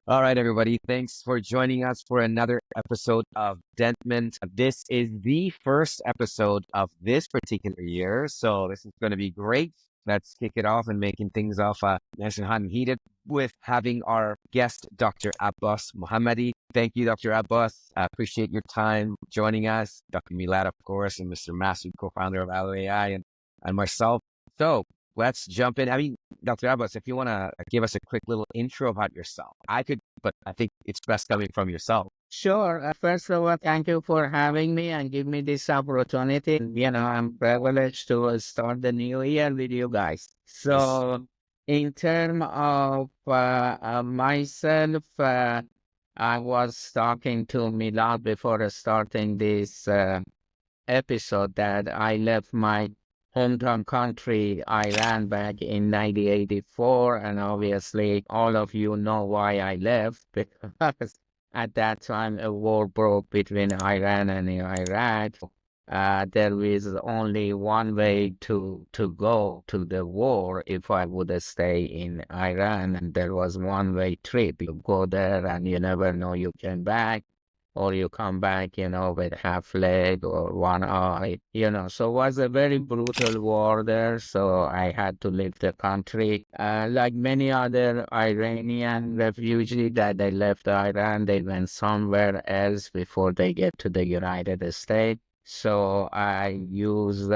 All right, everybody. Thanks for joining us for another episode of DentMent. This is the first episode of this particular year, so this is going to be great. Let's kick it off and making things off nice and hot and heated with having our guest, Dr. Abbas Mohammadi. Thank you, Dr. Abbas. I appreciate your time joining us. Dr. Milad, of course, and Mr. Masood, co-founder of Allo AI, and myself. So let's jump in. I mean, Dr. Abbas, if you want to give us a quick little intro about yourself, I could, but I think it's best coming from yourself. Sure. First of all, thank you for having me and give me this opportunity. I'm privileged to start the new year with you guys. Yes. So, in terms of myself, I was talking to Milad before starting this episode that I left my hometown country, Iran, back in 1984. And obviously, all of you know why I left because at that time a war broke between Iran and Iraq. There was only one way to go to the war if I would stay in Iran, and there was one way trip. You go there and you never know you came back or you come back, with half leg or one eye, So it was a very brutal war there. So I had to leave the country. Like many other Iranian refugees that they left Iran, they went somewhere else before they get to the United States. So I used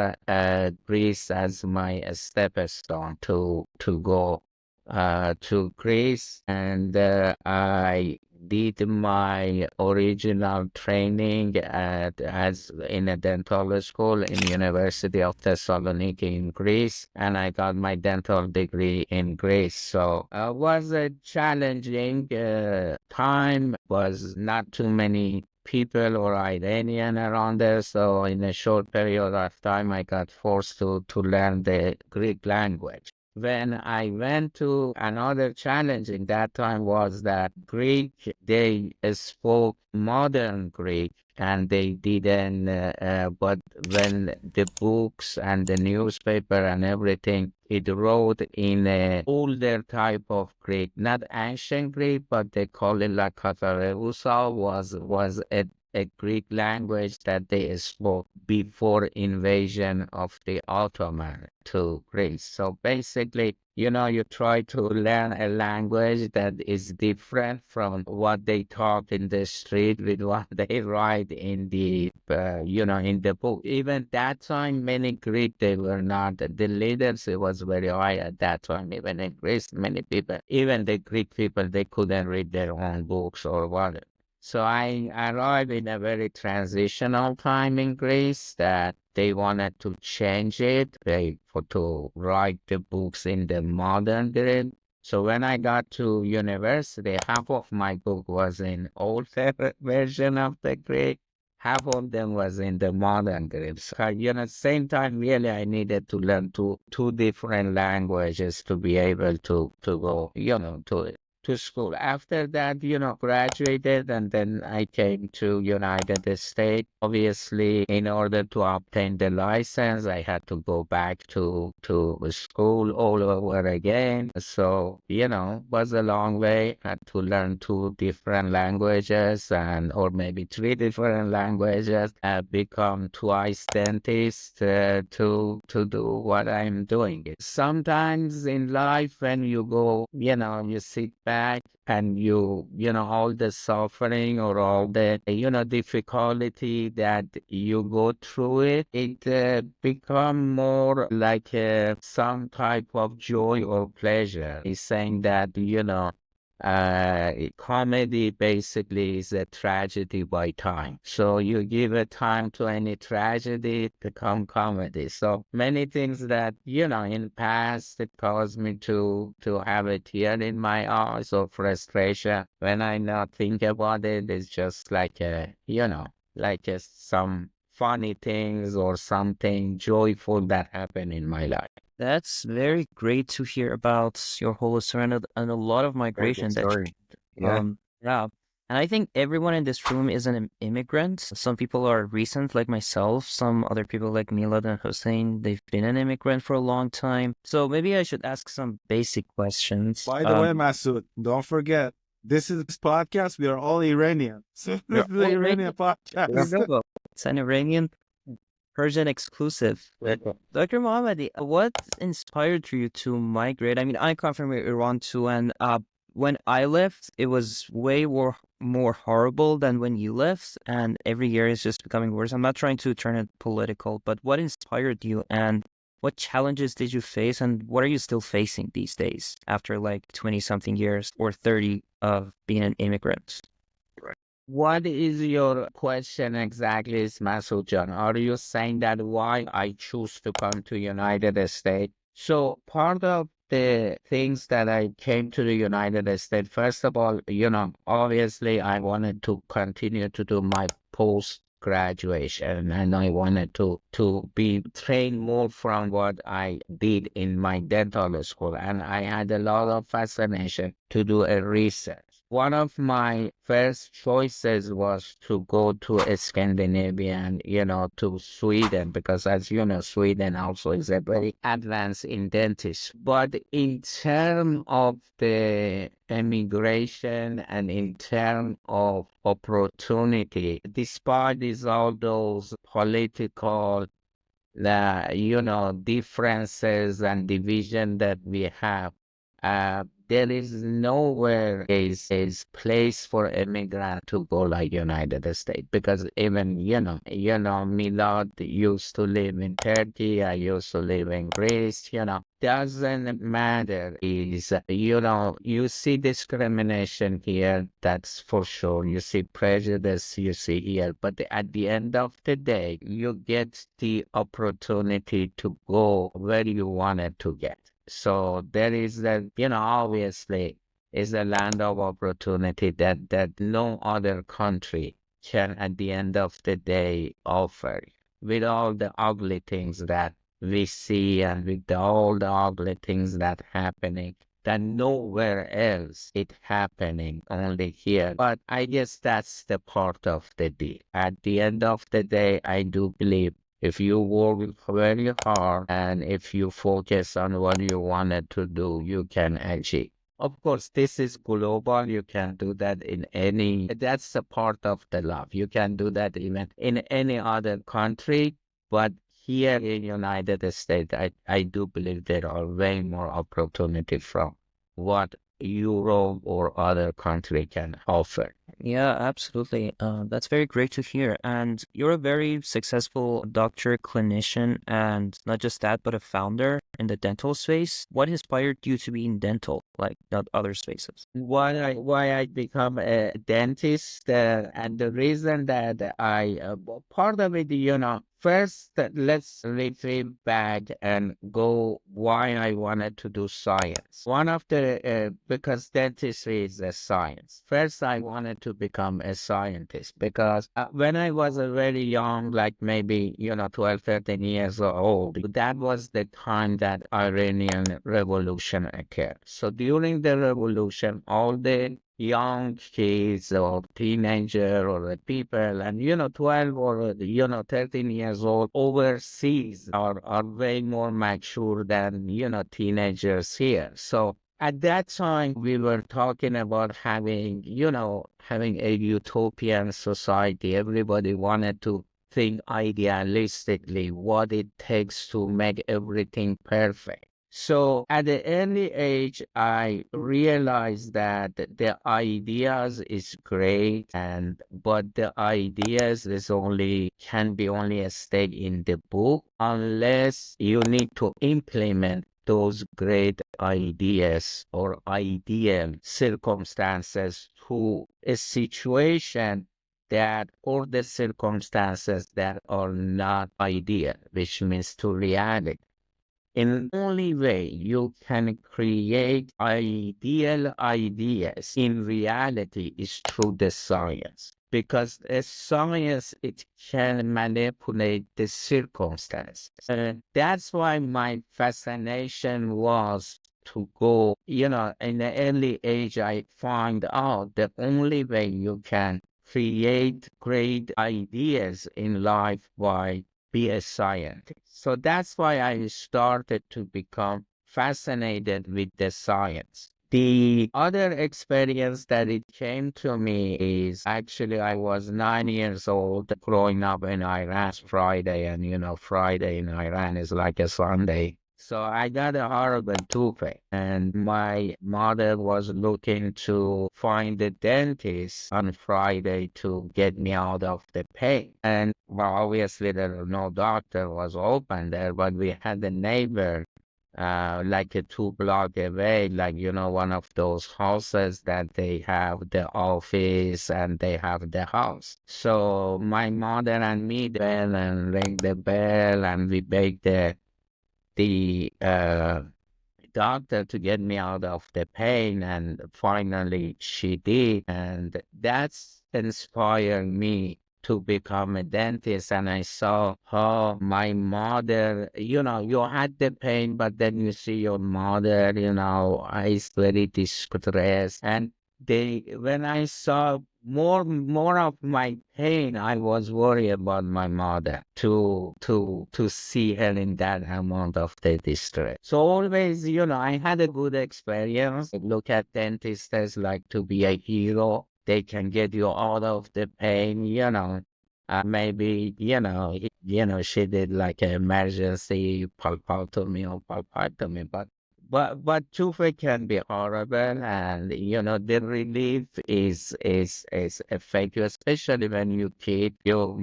Greece as my stepping stone to go to Greece, and I did my original training as in a dental school in University of Thessaloniki in Greece, and I got my dental degree in Greece. So it was a challenging time. Was not too many people or Iranian around there. So in a short period of time, I got forced to learn the Greek language. When I went to another challenge in that time was that Greek, they spoke modern Greek and they didn't, but when the books and the newspaper and everything, it wrote in a older type of Greek, not ancient Greek, but they call it like Katareusa was a Greek language that they spoke before invasion of the Ottoman to Greece. So basically, you try to learn a language that is different from what they talk in the street with what they write in in the book. Even that time, many Greek, they were not, the leaders, it was very high at that time. Even in Greece, many people, even the Greek people, they couldn't read their own books or whatever. So I arrived in a very transitional time in Greece that they wanted to change it to write the books in the modern Greek. So when I got to university, half of my book was in older version of the Greek, half of them was in the modern Greek. So, same time, really, I needed to learn two different languages to be able to go, to school. After that, graduated, and then I came to United States. Obviously, in order to obtain the license, I had to go back to school all over again. So, was a long way. Had to learn two different languages or maybe three different languages. Become twice dentist to do what I'm doing. Sometimes in life, when you go, you sit back and all the suffering or all the, difficulty that you go through it become more like some type of joy or pleasure. He's saying that, comedy basically is a tragedy by time. So you give a time to any tragedy, it become comedy. So many things that, in past, it caused me to have a tear in my eyes or frustration. When I not think about it, it's just like some funny things or something joyful that happened in my life. That's very great to hear about your whole story and a lot of Very good migration that story. Yeah. yeah. And I think everyone in this room is an immigrant. Some people are recent, like myself. Some other people, like Milad and Hussein, they've been an immigrant for a long time. So maybe I should ask some basic questions. By the way, Masood, don't forget, This is this podcast. We are all Iranian. So this You're is the all Iranian Iranian. There you podcast. go. It's an Iranian Persian exclusive. Dr. Mohammadi, what inspired you to migrate? I mean, I come from Iran too, and when I left, it was way more horrible than when you left, and every year it's just becoming worse. I'm not trying to turn it political, but what inspired you, and what challenges did you face, and what are you still facing these days after like 20 something years or 30 of being an immigrant? What is your question exactly, Masood John? Are you saying that why I choose to come to United States? So part of the things that I came to the United States, first of all, obviously I wanted to continue to do my post graduation and I wanted to be trained more from what I did in my dental school. And I had a lot of fascination to do a research. One of my first choices was to go to Scandinavian, to Sweden, because as you know, Sweden also is a very advanced in dentistry. But in terms of the immigration and in terms of opportunity, despite all those political differences and division that we have, there is nowhere is place for immigrant to go like United States, because even Milad used to live in Turkey, I used to live in Greece, doesn't matter. Is you see discrimination here, that's for sure. You see prejudice, you see here, but at the end of the day, you get the opportunity to go where you wanted to get. So there is that, obviously is a land of opportunity that no other country can at the end of the day offer, with all the ugly things that we see and with all the ugly things that happening, that nowhere else it happening, only here. But I guess that's the part of the deal. At the end of the day, I do believe if you work very hard and if you focus on what you wanted to do, you can achieve. Of course, this is global. You can do that in that's a part of the love. You can do that even in any other country. But here in United States, I do believe there are way more opportunity from what Europe or other country can offer. Yeah, absolutely. That's very great to hear. And you're a very successful doctor, clinician, and not just that, but a founder in the dental space. What inspired you to be in dental, like not other spaces? Why I become a dentist, and the reason that part of it, first, let's retrieve back and go why I wanted to do science. One of the, because dentistry is a science. First, I wanted to become a scientist because when I was very young, like maybe, 12, 13 years old, that was the time that Iranian Revolution occurred. So during the revolution, all the young kids or teenager or the people and 12 or 13 years old overseas are way more mature than teenagers here. So at that time we were talking about having a utopian society. Everybody wanted to think idealistically what it takes to make everything perfect. So at the early age, I realized that the ideas is great, but the ideas can be only stayed in the book unless you need to implement those great ideas or ideal circumstances to a situation that or the circumstances that are not ideal, which means to reality. In the only way you can create ideal ideas in reality is through the science. Because a science, it can manipulate the circumstances. And that's why my fascination was to go, in the early age, I find out the only way you can create great ideas in life by be a scientist. So that's why I started to become fascinated with the science. The other experience that it came to me is actually I was 9 years old growing up in Iran Friday, and Friday in Iran is like a Sunday. So I got a horrible toothache, and my mother was looking to find a dentist on Friday to get me out of the pain. And well, obviously there no doctor was open there, but we had a neighbor like a 2 block away, like, one of those houses that they have the office and they have the house. So my mother and me went and rang the bell, and we begged the doctor to get me out of the pain, and finally she did, and that's inspired me to become a dentist. And I saw how my mother, you had the pain, but then you see your mother, is very distressed. And when I saw more of my pain, I was worried about my mother to see her in that amount of the distress. So always, I had a good experience. Look at dentists as like to be a hero. They can get you out of the pain, maybe, she did like an emergency pulpotomy or pulpotomy, but toothache can be horrible, and the relief is effective, especially when you kid. You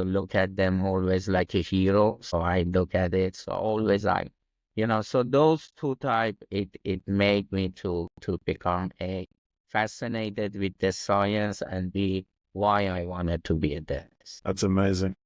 look at them always like a hero. So I look at it. So always so those two type, it made me to become a fascinated with the science and be why I wanted to be a dentist. That's amazing.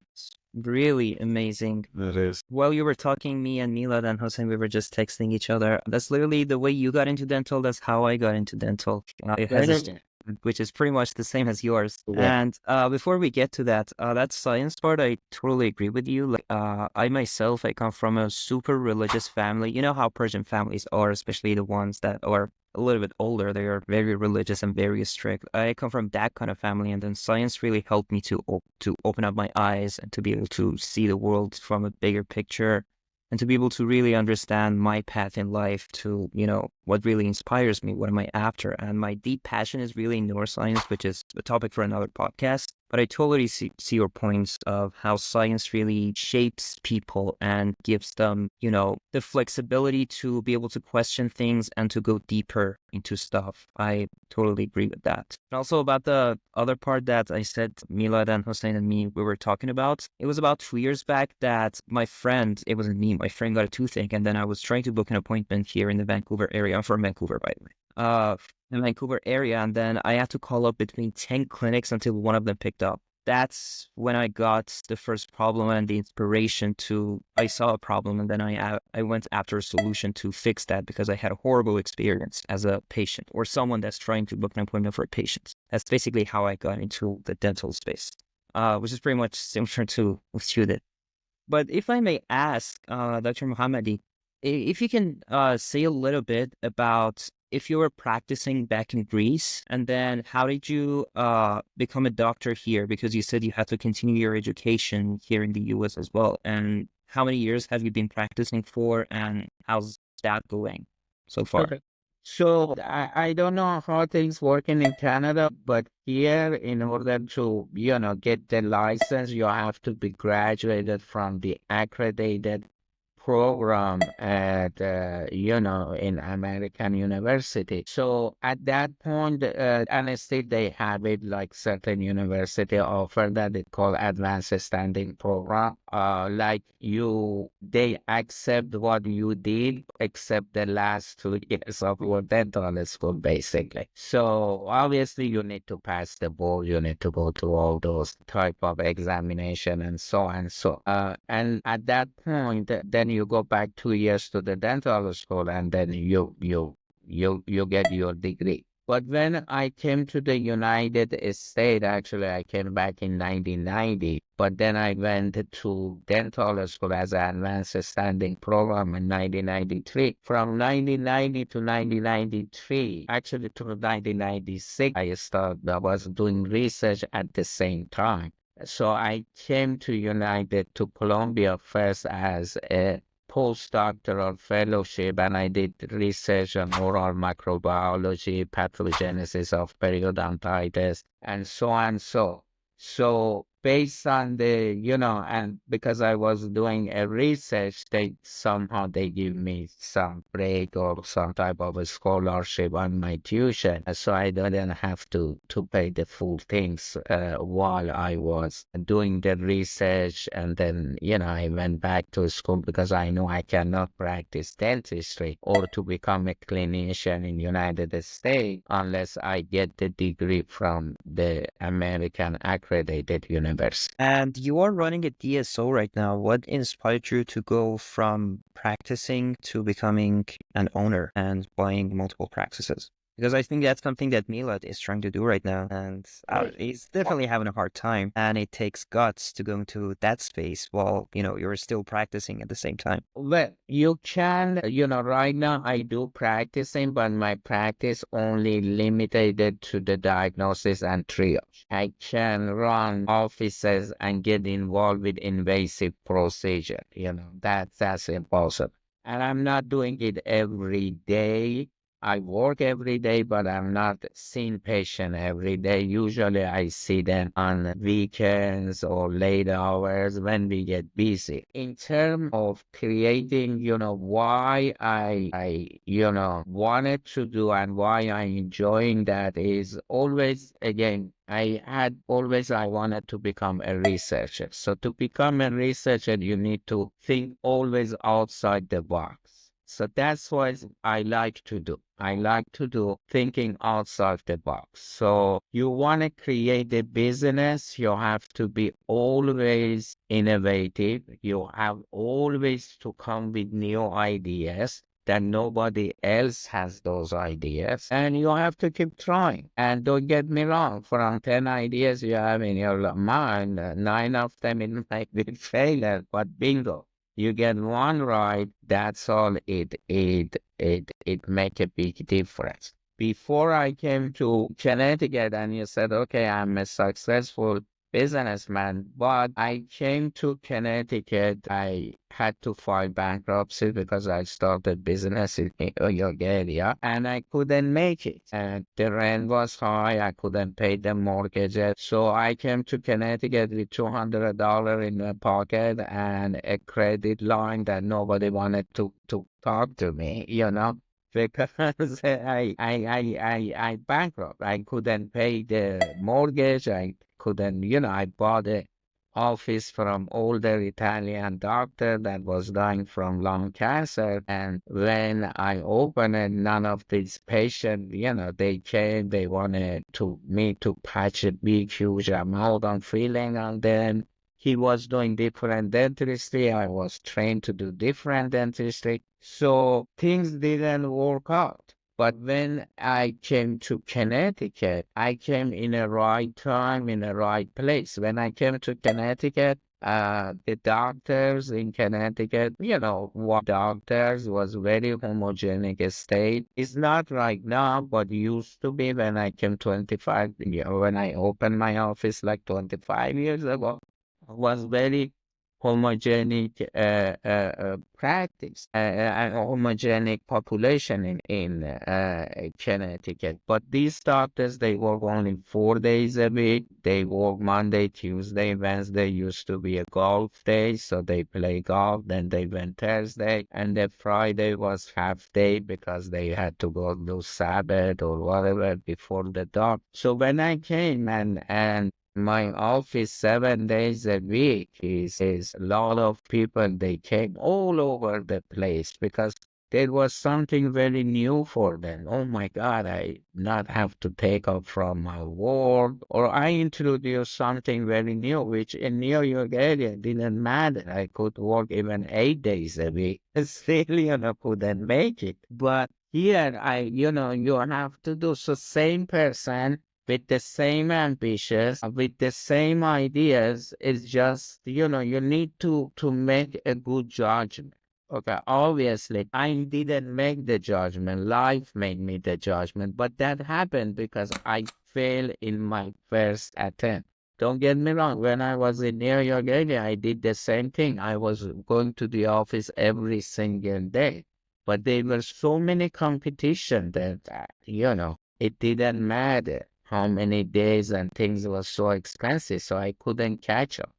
Really amazing. It is. While you were talking, me and Milad and Hossein, we were just texting each other. That's literally the way you got into dental. That's how I got into dental. It has a, which is pretty much the same as yours. Yeah. And before we get to that, that science part, I totally agree with you. Like, I myself, I come from a super religious family. You know how Persian families are, especially the ones that are a little bit older. They are very religious and very strict. I come from that kind of family, and then science really helped me to open up my eyes and to be able to see the world from a bigger picture, and to be able to really understand my path in life, to, what really inspires me, what am I after. And my deep passion is really neuroscience, which is a topic for another podcast. But I totally see your points of how science really shapes people and gives them, the flexibility to be able to question things and to go deeper into stuff. I totally agree with that. And also about the other part that I said, Milad and Hossein and me, we were talking about, it was about 2 years back that my friend, it wasn't me, my friend got a toothache, and then I was trying to book an appointment here in the Vancouver area. I'm from Vancouver, by the way. The Vancouver area, and then I had to call up between 10 clinics until one of them picked up. That's when I got the first problem and the inspiration to, I saw a problem, and then I went after a solution to fix that, because I had a horrible experience as a patient or someone that's trying to book an appointment for a patient. That's basically how I got into the dental space, which is pretty much similar to what you did. But if I may ask, Dr. Mohammadi, if you can say a little bit about if you were practicing back in Greece, and then how did you become a doctor here? Because you said you had to continue your education here in the US as well. And how many years have you been practicing for, and how's that going so far? Okay. So I don't know how things working in Canada, but here, in order to, get the license, you have to be graduated from the accredited program at, in American university. So at that point, and still they have it, like certain university offer that it called advanced standing program. Like they accept what you did, except the last 2 years of your dental school, basically. So obviously you need to pass the board, you need to go through all those type of examination and so on. So, and at that point, then you go back 2 years to the dental school, and then you get your degree. But when I came to the United States, actually, I came back in 1990, but then I went to dental school as an advanced standing program in 1993. From 1990 to 1993, actually to 1996, I was doing research at the same time. So I came to United to Columbia first as a postdoctoral fellowship, and I did research on oral microbiology, pathogenesis of periodontitis, and so on. So based on the, and because I was doing a research, they give me some break or some type of a scholarship on my tuition. So I didn't have to pay the full things while I was doing the research. And then, I went back to school because I know I cannot practice dentistry or to become a clinician in United States unless I get the degree from the American accredited university. And you are running a DSO right now. What inspired you to go from practicing to becoming an owner and buying multiple practices? Because I think that's something that Milad is trying to do right now, and he's definitely having a hard time. And it takes guts to go into that space while you're still practicing at the same time. Well, you can, right now I do practicing, but my practice only limited to the diagnosis and triage. I can run offices and get involved with invasive procedure, that's impossible. And I'm not doing it every day. I work every day, but I'm not seeing patient every day. Usually I see them on weekends or late hours when we get busy. In terms of creating, why I wanted to do and why I'm enjoying that is always, again, I wanted to become a researcher. So to become a researcher, you need to think always outside the box. So that's what I like to do. I like to do thinking outside the box. So you want to create a business, you have to be always innovative. You have always to come with new ideas that nobody else has those ideas. And you have to keep trying. And don't get me wrong, from 10 ideas you have in your mind, 9 of them it might be failure, but bingo. You get one right, that's all it make a big difference. Before I came to Connecticut and you said, okay, I'm a successful businessman, but I came to Connecticut, I had to file bankruptcy because I started business in your area and I couldn't make it. And the rent was high, I couldn't pay the mortgages. So I came to Connecticut with $200 in my pocket and a credit line that nobody wanted to talk to me, because I bankrupt. I couldn't pay the mortgage. I couldn't, I bought a office from older Italian doctor that was dying from lung cancer. And when I opened it, none of these patients, they came, they wanted me to patch a big, huge amount of filling on them. He was doing different dentistry. I was trained to do different dentistry. So things didn't work out. But when I came to Connecticut, I came in the right time, in the right place. When I came to Connecticut, the doctors in Connecticut, what doctors was very homogenic state. It's not right now, but used to be when I came when I opened my office like 25 years ago. Was very homogenic practice, a homogenic population in Connecticut. But these doctors, they work only 4 days a week. They work Monday, Tuesday, Wednesday used to be a golf day, so they play golf. Then they went Thursday, and then Friday was half day because they had to go do Sabbath or whatever before the dark. So when I came and my office 7 days a week is a lot of people. They came all over the place because there was something very new for them. Oh my God, I not have to take off from my work, or I introduced something very new, which in New York area didn't matter. I could work even 8 days a week. Still, couldn't make it. But here, you have to do so same person with the same ambitions, with the same ideas. It's just, you need to make a good judgment. Okay, obviously, I didn't make the judgment. Life made me the judgment, but that happened because I failed in my first attempt. Don't get me wrong. When I was in New York area, I did the same thing. I was going to the office every single day, but there were so many competition that, it didn't matter how many days and things were so expensive, so I couldn't catch up.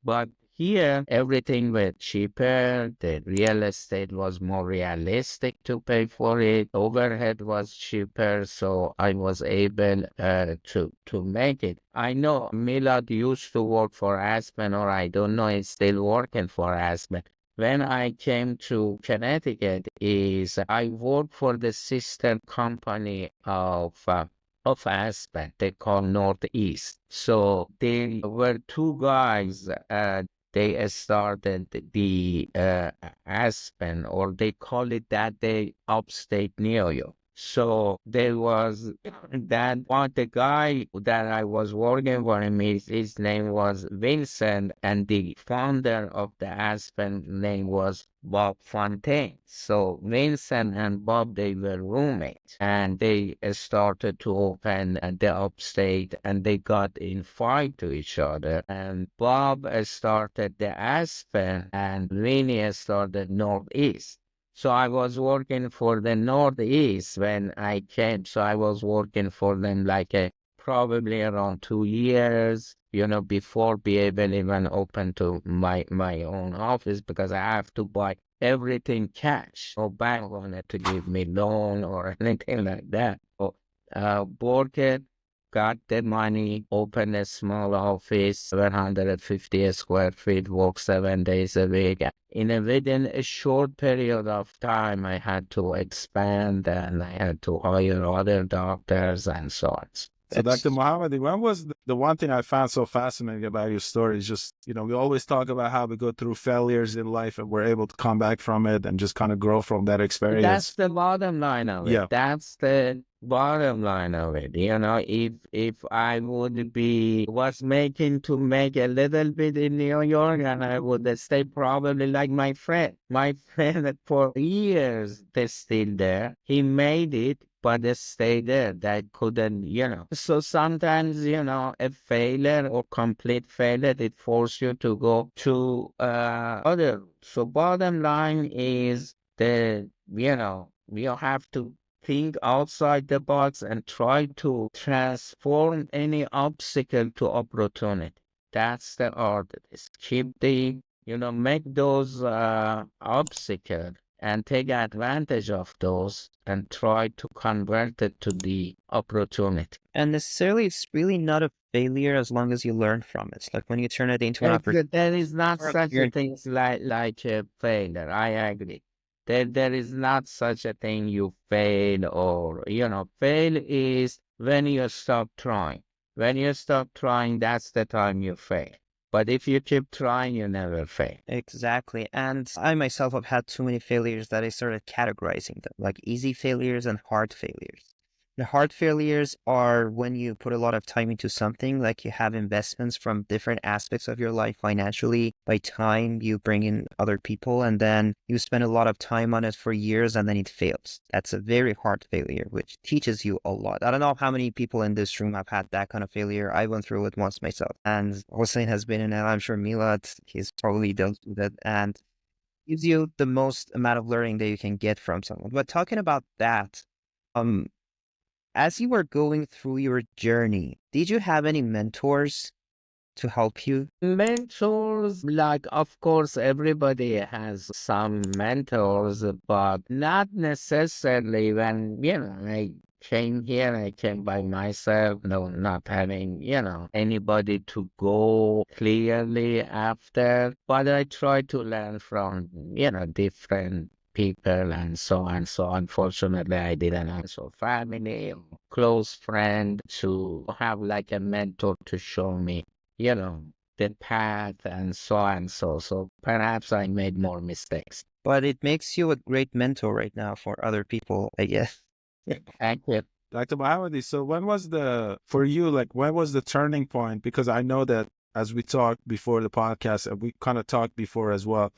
But here, everything was cheaper. The real estate was more realistic to pay for it. Overhead was cheaper, so I was able to make it. I know Milad used to work for Aspen, or I don't know, he's still working for Aspen. When I came to Connecticut, is I worked for the sister company of Aspen, they call Northeast. So there were two guys, they started the Aspen, or they call it that day upstate New York. So there was that one, the guy that I was working for him, his name was Vincent, and the founder of the Aspen name was Bob Fontaine. So Vincent and Bob, they were roommates, and they started to open the upstate, and they got in fight to each other. And Bob started the Aspen, and Vinny started Northeast. So I was working for the Northeast when I came. So I was working for them like probably around 2 years, before be able even open to my own office, because I have to buy everything cash. No bank wanted to give me loan or anything like that. So worked, got the money, opened a small office, 750 square feet, work 7 days a week. Within a short period of time, I had to expand, and I had to hire other doctors and so on. So, Dr. Mohammadi, when was the one thing I found so fascinating about your story is just, we always talk about how we go through failures in life and we're able to come back from it and just kind of grow from that experience. That's the bottom line of it. Yeah. That's the bottom line of it. If I was making to make a little bit in New York, and I would stay probably like my friend. My friend for years, they're still there. He made it, but they stayed there. They couldn't, So sometimes, a failure or complete failure, it forces you to go to other. So bottom line is you have to think outside the box and try to transform any obstacle to opportunity. That's the art. Is keep make those obstacles and take advantage of those and try to convert it to the opportunity. And necessarily, it's really not a failure as long as you learn from it. Like when you turn it into an opportunity. There is not such a thing like a failure. I agree. There is not such a thing you fail, or, fail is when you stop trying. When you stop trying, that's the time you fail. But if you keep trying, you never fail. Exactly. And I myself have had too many failures that I started categorizing them, like easy failures and hard failures. The hard failures are when you put a lot of time into something, like you have investments from different aspects of your life financially. By time, you bring in other people, and then you spend a lot of time on it for years, and then it fails. That's a very hard failure, which teaches you a lot. I don't know how many people in this room have had that kind of failure. I went through it once myself, and Hossein has been in it. I'm sure Milad, he's probably dealt with it, and gives you the most amount of learning that you can get from someone. But talking about that, as you were going through your journey, did you have any mentors to help you? Mentors, like, of course, everybody has some mentors, but not necessarily when, I came here, I came by myself, no, not having, anybody to go clearly after. But I try to learn from, different people and so on. So unfortunately, I didn't have family or close friend to have like a mentor to show me, the path and so on. So perhaps I made more mistakes. But it makes you a great mentor right now for other people, I guess. Thank you. Dr. Mohammadi, so when was when was the turning point? Because I know that as we talked before the podcast, and we kind of talked before as well,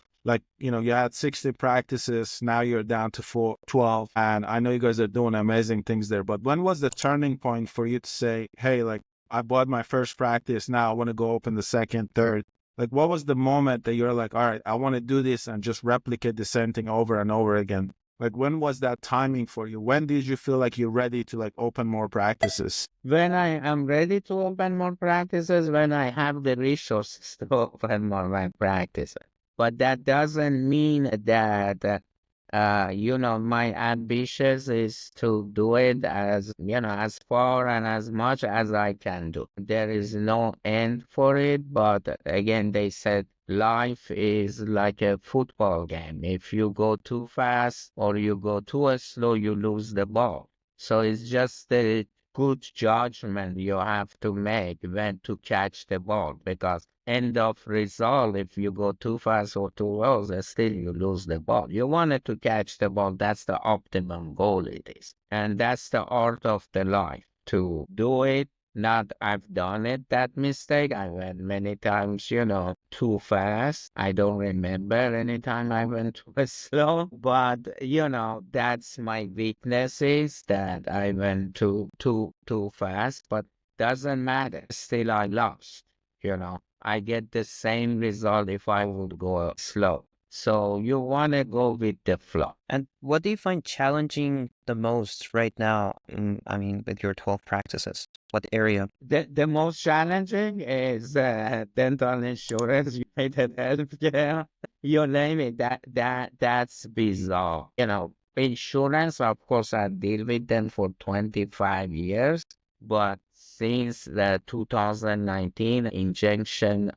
you had 60 practices, now you're down to 12, and I know you guys are doing amazing things there, but when was the turning point for you to say, hey, I bought my first practice. Now I want to go open the second, third. Like, what was the moment that you're like, all right, I want to do this and just replicate the same thing over and over again? Like, when was that timing for you? When did you feel like you're ready to like open more practices? When I am ready to open more practices, when I have the resources to open more my practices. But that doesn't mean that, my ambitions is to do it as far and as much as I can do. There is no end for it, but again, they said life is like a football game. If you go too fast or you go too slow, you lose the ball. So it's just a good judgment you have to make when to catch the ball, because end of result, if you go too fast or too low, then still you lose the ball. You wanted to catch the ball. That's the optimum goal it is. And that's the art of the life, to do it. Not I've done it, that mistake. I went many times, too fast. I don't remember any time I went too slow, but that's my weakness, is that I went too fast, but doesn't matter. Still I lost, I get the same result if I would go slow. So you want to go with the flow. And what do you find challenging the most right now? With your 12 practices, what area? The most challenging is dental insurance, United Healthcare. You name it. That's bizarre. Insurance, of course, I deal with them for 25 years, but since the 2019 injunction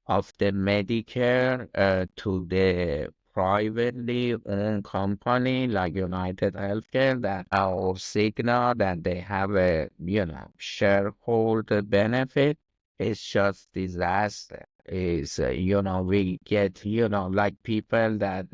of the Medicare to the privately owned company like United Healthcare, that our signal that they have a shareholder benefit, is just disaster. Is we get like people that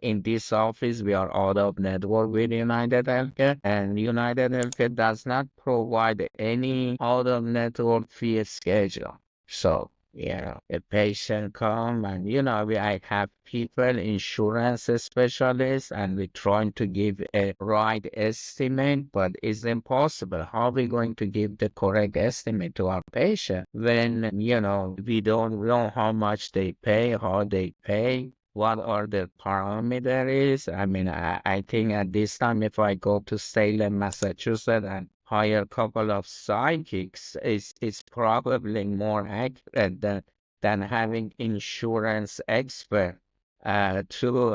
in this office we are out of network with United Healthcare, and United Healthcare does not provide any out of network fee schedule. So a patient come and, I have people, insurance specialists, and we're trying to give a right estimate, but it's impossible. How are we going to give the correct estimate to our patient when, we don't know how much they pay, how they pay, what are the parameters? I think at this time, if I go to Salem, Massachusetts, and hire a couple of psychics, is probably more accurate than having insurance expert to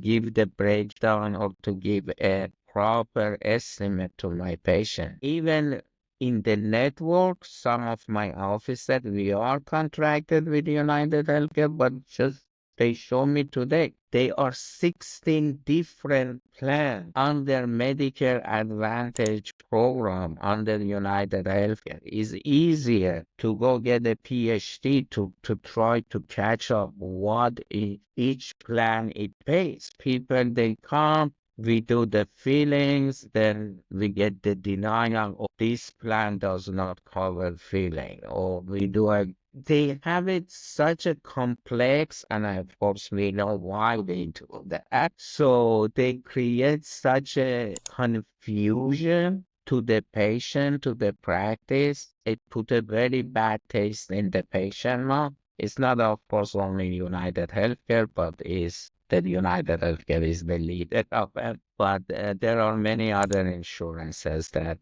give the breakdown or to give a proper estimate to my patient. Even in the network, some of my offices, we are contracted with United Healthcare, but just they show me today, there are 16 different plans under Medicare Advantage program under United Healthcare. It's easier to go get a PhD to try to catch up what each plan it pays. People, they come, we do the feelings, then we get the denial, or this plan does not cover feeling, or we do they have it such a complex, and of course we know why they do that. So they create such a confusion to the patient, to the practice. It put a very bad taste in the patient mouth. It's not, of course, only United Healthcare, but is that United Healthcare is the leader of it. But there are many other insurances that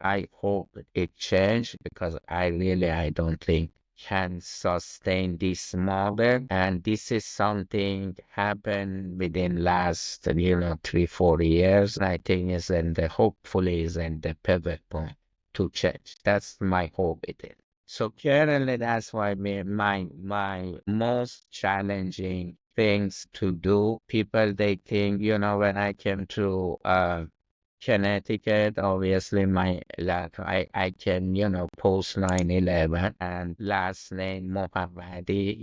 I hope it change, because I don't think can sustain this model. And this is something happened within last, 3-4 years. And I think hopefully is in the pivot point to change. That's my hope it is. So currently, that's why my most challenging things to do. People, they think, when I came to Connecticut, obviously I can, post 9/11 and last name Mohammadi,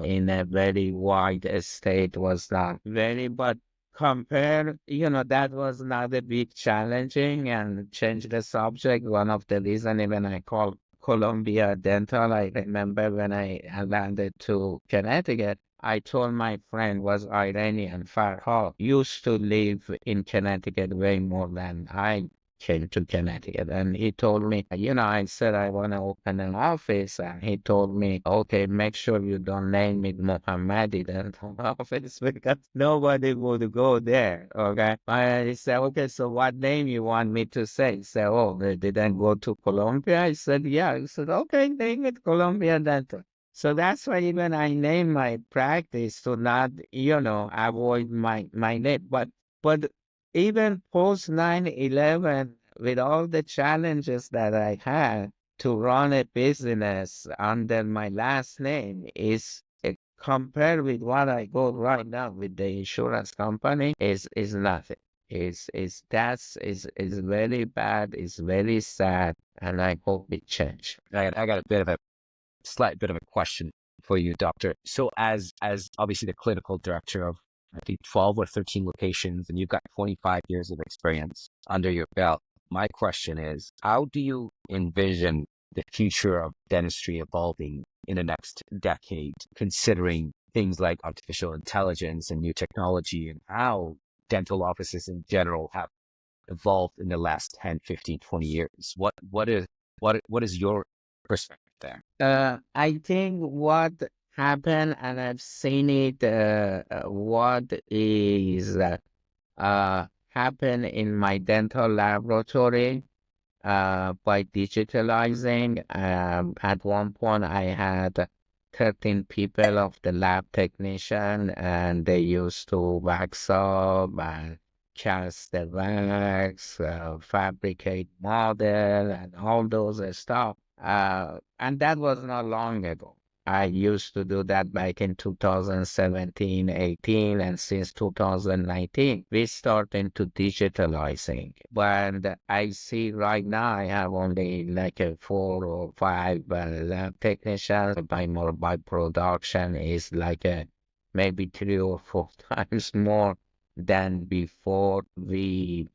in a very wide estate was not very, but compare, that was not a big challenging, and change the subject. One of the reason even I called Columbia Dental, I remember when I landed to Connecticut, I told my friend was Iranian, Farhad, used to live in Connecticut way more than I came to Connecticut. And he told me, I said I want to open an office. And he told me, okay, make sure you don't name it Mohammadi dental office because nobody would go there. Okay. I said, okay, so what name you want me to say? He said, oh, they didn't go to Colombia. I said, yeah. He said, okay, name it Colombia Dental. So that's why even I name my practice to not, avoid my name. But even post 9/11, with all the challenges that I had, to run a business under my last name is compared with what I go right now with the insurance company is nothing. Is very bad, is very sad, and I hope it change. I got a slight bit of a question for you, doctor. So as obviously the clinical director of, I think, 12 or 13 locations, and you've got 25 years of experience under your belt, my question is, how do you envision the future of dentistry evolving in the next decade, considering things like artificial intelligence and new technology, and how dental offices in general have evolved in the last 10, 15, 20 years? What is your perspective there? I think what happened, and I've seen it, what is happen in my dental laboratory by digitalizing. At one point, I had 13 people of the lab technician, and they used to wax up and cast the wax, fabricate model, and all those stuff. And that was not long ago. I used to do that back in 2017, 18, and since 2019, we started to digitalizing. But I see right now I have only like a 4 or 5 lab technicians. By production is like maybe 3 or 4 times more than before. We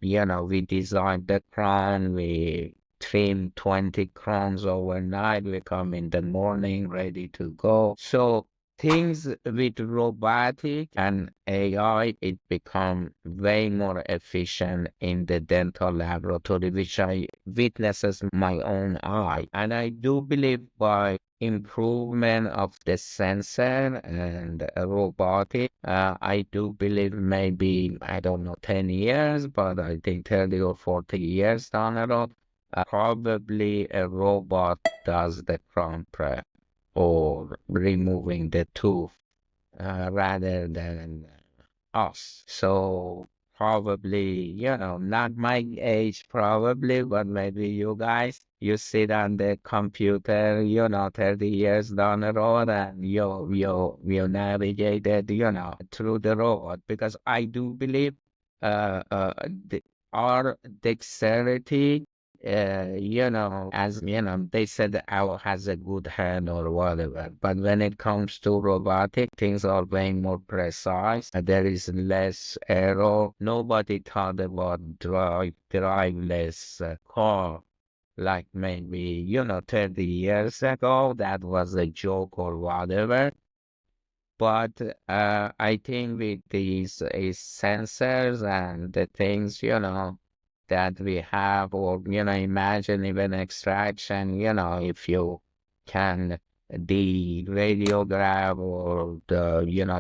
designed the crown, we trim 20 crowns overnight. We come in the morning ready to go. So things with robotic and AI, it become way more efficient in the dental laboratory, which I witnesses my own eye. And I do believe by improvement of the sensor and robotic, I do believe maybe, I don't know, 10 years, but I think 30 or 40 years down the road, probably a robot does the crown prep or removing the tooth rather than us. So probably, not my age probably, but maybe you guys, you sit on the computer, 30 years down the road, and you navigate it, through the robot. Because I do believe our dexterity, as they said the owl has a good hand or whatever. But when it comes to robotic, things are way more precise. There is less error. Nobody thought about driveless car like maybe 30 years ago. That was a joke or whatever. But I think with these sensors and the things, that we have, or, imagine even extraction, if you can the radiograph or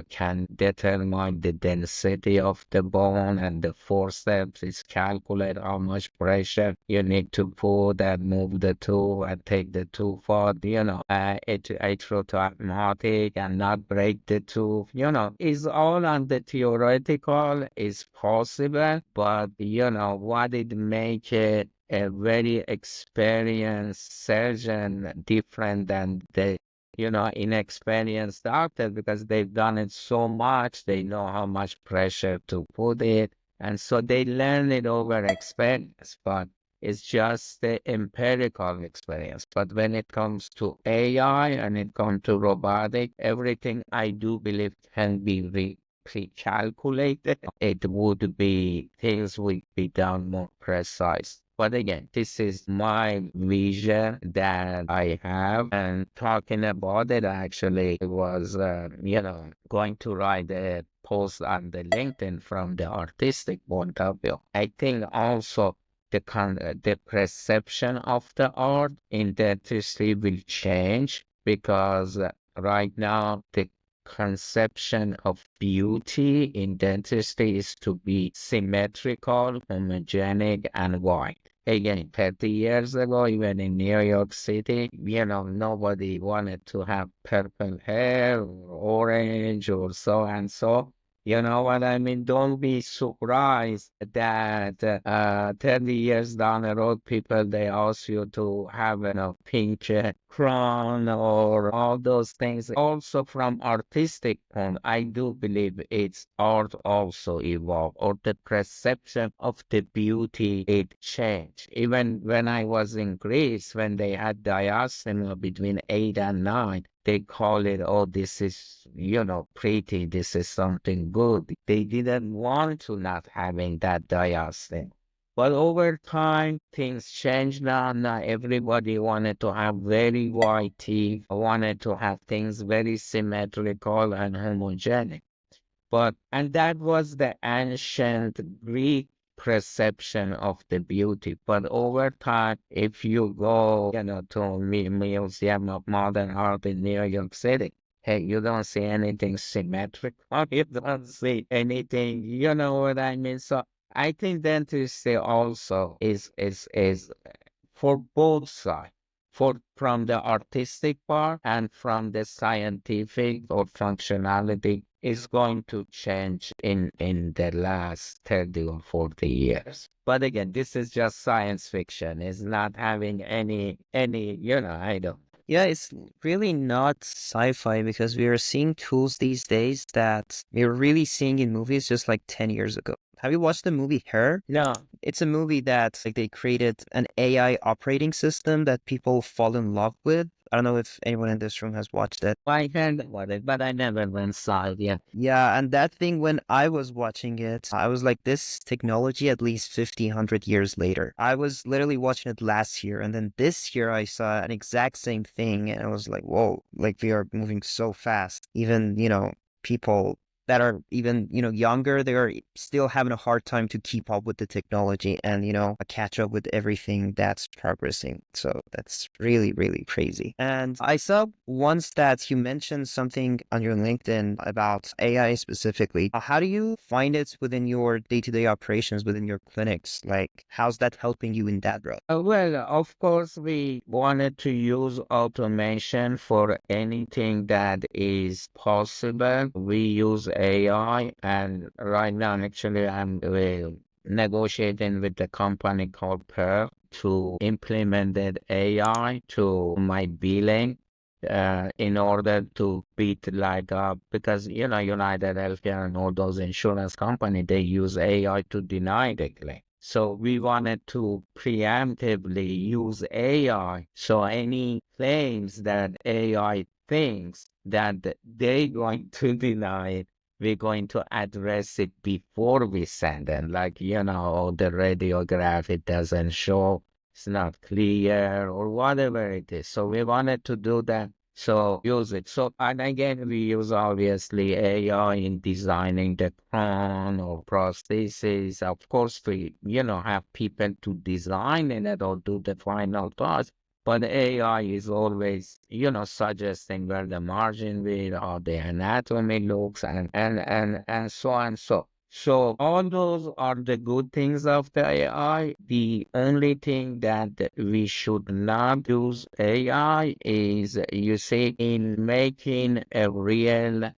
can determine the density of the bone, and the forceps is calculate how much pressure you need to put and move the tooth and take the tooth out, arthrotomatic and not break the tooth, is all on the theoretical, is possible, but what it make it a very experienced surgeon different than the inexperienced doctor, because they've done it so much, they know how much pressure to put it, and so they learn it over experience. But it's just the empirical experience. But when it comes to AI and it comes to robotic, everything I do believe can be pre-calculated. It would be, things would be done more precise. But again, this is my vision that I have. And talking about it, actually, I was, going to write a post on the LinkedIn from the artistic point of view. I think also the perception of the art in dentistry will change because right now the conception of beauty in dentistry is to be symmetrical, homogenic, and white. Again, 30 years ago, even in New York City, nobody wanted to have purple hair or orange or so and so. You know what I mean? Don't be surprised that 30 years down the road, people, they ask you to have a pink crown or all those things. Also from artistic point, I do believe it's art also evolved, or the perception of the beauty, it changed. Even when I was in Greece, when they had diastema between 8 and 9, they call it, oh, this is, pretty, this is something good. They didn't want to not having that diastema. But over time, things changed now. Now everybody wanted to have very white teeth, wanted to have things very symmetrical and homogenic. And that was the ancient Greek perception of the beauty. But over time, if you go, to Museum of Modern Art in New York City, hey, you don't see anything symmetrical. You don't see anything, you know what I mean? So I think dentistry also is for both sides, from the artistic part and from the scientific or functionality, is going to change in the last 30 or 40 years. But again, this is just science fiction. It's not having any, I don't. Yeah, it's really not sci-fi because we are seeing tools these days that we were really seeing in movies just like 10 years ago. Have you watched the movie Her? No. It's a movie that like they created an AI operating system that people fall in love with. I don't know if anyone in this room has watched it. I heard about it, but I never went saw it yet. Yeah, and that thing, when I was watching it, I was like, this technology at least 50, 100 years later. I was literally watching it last year, and then this year I saw an exact same thing, and I was like, whoa, like we are moving so fast. Even, people that are even, younger, they are still having a hard time to keep up with the technology and, catch up with everything that's progressing. So that's really, really crazy. And I saw once that you mentioned something on your LinkedIn about AI specifically. How do you find it within your day-to-day operations, within your clinics? Like, how's that helping you in that road? Well, of course, we wanted to use automation for anything that is possible. We use AI, and right now, actually, I'm negotiating with the company called Pearl to implement that AI to my billing. In order to beat because United Healthcare and all those insurance companies, they use AI to deny the claim. So we wanted to preemptively use AI. So any claims that AI thinks that they're going to deny it, we're going to address it before we send it. Like, the radiograph, it doesn't show, it's not clear, or whatever it is. So we wanted to do that. So use it. So, and again, we use obviously AI in designing the crown or prosthesis. Of course, we, have people to design it or do the final touch. But AI is always, suggesting where the margin will, how the anatomy looks, and so on. So all those are the good things of the AI. The only thing that we should not use AI is, in making a real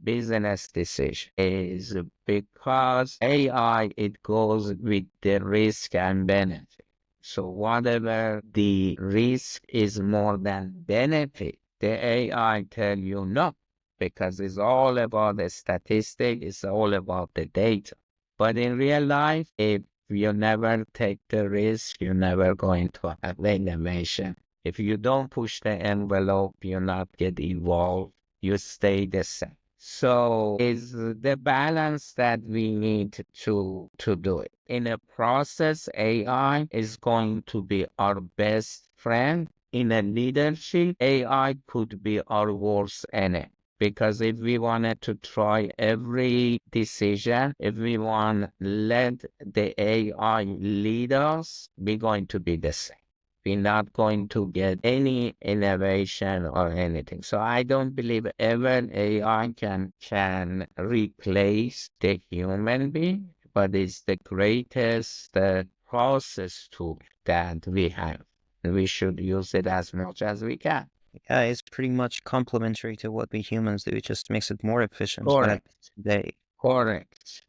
business decision, is because AI, it goes with the risk and benefit. So whatever the risk is more than benefit, the AI tell you no, because it's all about the statistic, it's all about the data. But in real life, if you never take the risk, you're never going to have innovation. If you don't push the envelope, you not get involved, you stay the same. So is the balance that we need to do it. In a process, AI is going to be our best friend. In a leadership, AI could be our worst enemy, because if we wanted to try every decision, if we want let the AI lead us, we're going to be the same. We're not going to get any innovation or anything. So I don't believe ever AI can replace the human being, but it's the greatest process tool that we have. We should use it as much as we can. Yeah, it's pretty much complementary to what we humans do. It just makes it more efficient. But at the end of the day, Correct.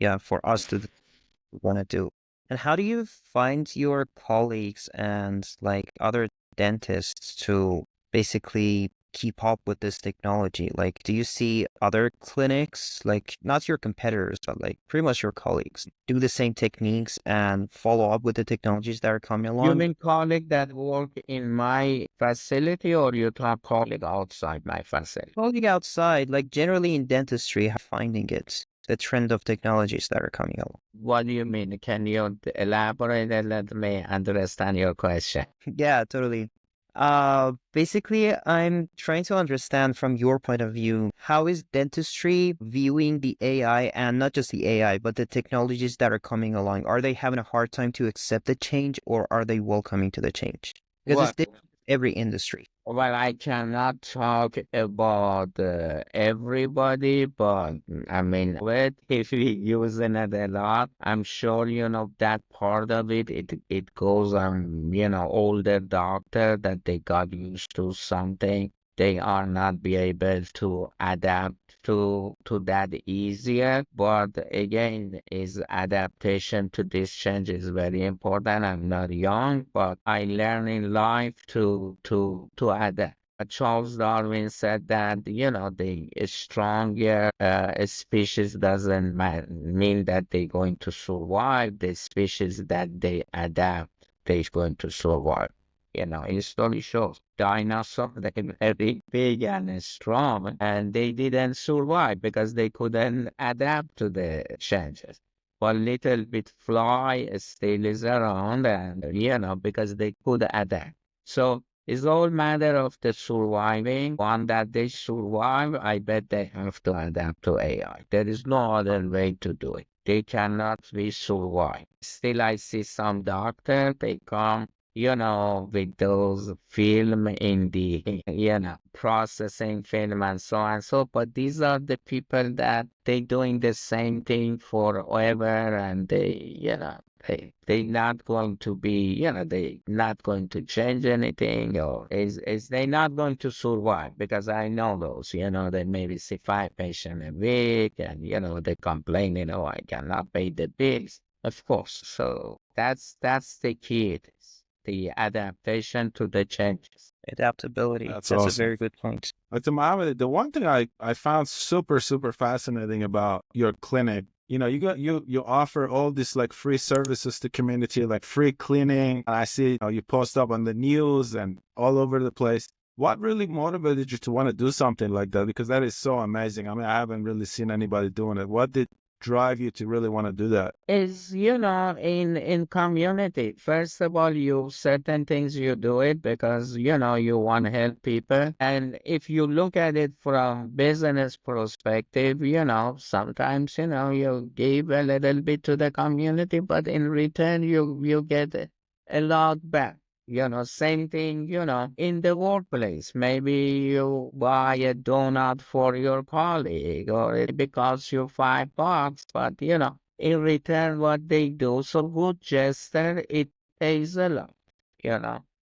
yeah, for us to want to do. And how do you find your colleagues and like other dentists to basically keep up with this technology? Like, do you see other clinics, like not your competitors, but like pretty much your colleagues, do the same techniques and follow up with the technologies that are coming You along? mean colleague that work in my facility, or you talk colleague outside my facility? Colleague outside, like generally in dentistry, how finding it, the trend of technologies that are coming along. What do you mean? Can you elaborate and let me understand your question? Yeah, totally. Basically, I'm trying to understand from your point of view, how is dentistry viewing the AI, and not just the AI, but the technologies that are coming along? Are they having a hard time to accept the change, or are they welcoming to the change? Because it's Well, different in every industry. well, I cannot talk about everybody, but I mean, if we using it a lot, I'm sure, that part of it goes on, older doctor that they got used to something. They are not be able to adapt to that easier. But again, is adaptation to this change is very important. I'm not young, but I learn in life to adapt. Charles Darwin said that, the stronger species doesn't mean that they're going to survive. The species that they adapt, they're going to survive. History shows dinosaurs, they were very big and strong, and they didn't survive because they couldn't adapt to the changes. But little bit fly still is around, and, because they could adapt. So it's all matter of the surviving. One that they survive, I bet they have to adapt to AI. There is no other way to do it. They cannot be survived. Still, I see some doctor, they come, with those film in the, processing film and so on. So, but these are the people that they doing the same thing forever, and they not going to be, they not going to change anything, or is they not going to survive, because I know those, they maybe see 5 patients a week, and, they complain, I cannot pay the bills, of course. So that's the key. It is the adaptation to the changes. Adaptability. That's That's a awesome. very good point. To Mohammad, the one thing I found super, super fascinating about your clinic, you offer all these like free services to community, like free cleaning. And I see you post up on the news and all over the place. What really motivated you to want to do something like that? Because that is so amazing. I mean, I haven't really seen anybody doing it. What did drive you to really want to do that? Is, in community. First of all, you certain things you do it because, you want to help people. And if you look at it from business perspective, sometimes, you give a little bit to the community, but in return, you get a lot back. Same thing, in the workplace. Maybe you buy a donut for your colleague, or it costs you $5, but, in return, what they do, so good gesture, it pays a lot,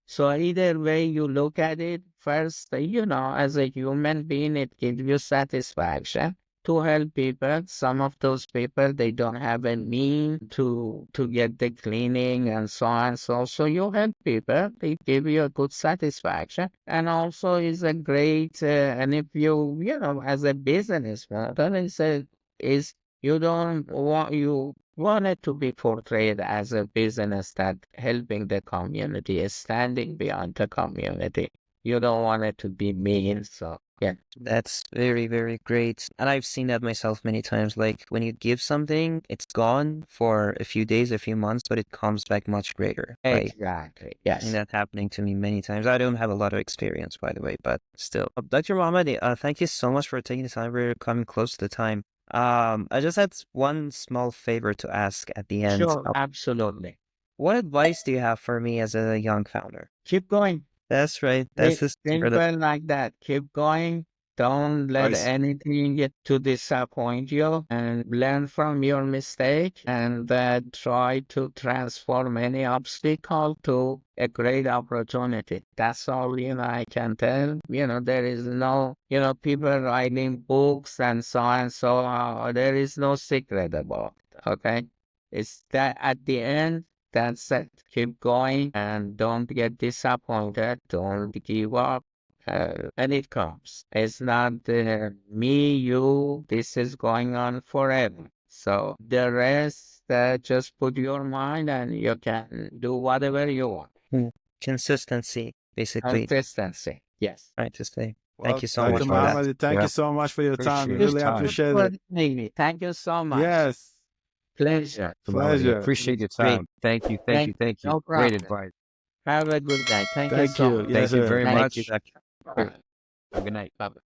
So either way you look at it, first, as a human being, it gives you satisfaction to help people. Some of those people, they don't have a mean to get the cleaning and so on. So you help people, they give you a good satisfaction. And also is a great, and if you, as a business model, is you don't want, you want it to be portrayed as a business that helping the community, is standing beyond the community. You don't want it to be mean. So That's very, very great. And I've seen that myself many times. Like when you give something, it's gone for a few days, a few months, but it comes back much greater, right? Exactly. And Yes. that's happening to me many times. I don't have a lot of experience, by the way, but still. Dr. Mohammadi, thank you so much for taking the time. We're coming close to the time. I just had one small favor to ask at the end. Sure. Absolutely. What advice do you have for me as a young founder? Keep going. That's right. That's the secret. Simple like that. Keep going. Don't let Nice. anything get to disappoint you, and learn from your mistake, and try to transform any obstacle to a great opportunity. That's all, I can tell. There is no, people writing books and so on. So there is no secret about it. Okay. It's that at the end, that's it. Keep going and don't get disappointed. Don't give up. And it comes. It's not me, you. This is going on forever. So the rest, just put your mind and you can do whatever you want. Consistency, basically. Consistency. Yes. Right to say. Well, Thank you so Dr. much for that. Mohammadi, thank Yeah. you so much for your time. We Appreciate really your time. appreciate For it. having me. Thank you so much. Yes. Pleasure. Pleasure. Appreciate your Great. time. Thank you. Thank- Thank you. no Great problem. advice. Have a good day. Thank you Thank so you. much. Yes, Thank you sir. very Thank much. Thank you, Dr. Bye. Have a good night. Bye-bye.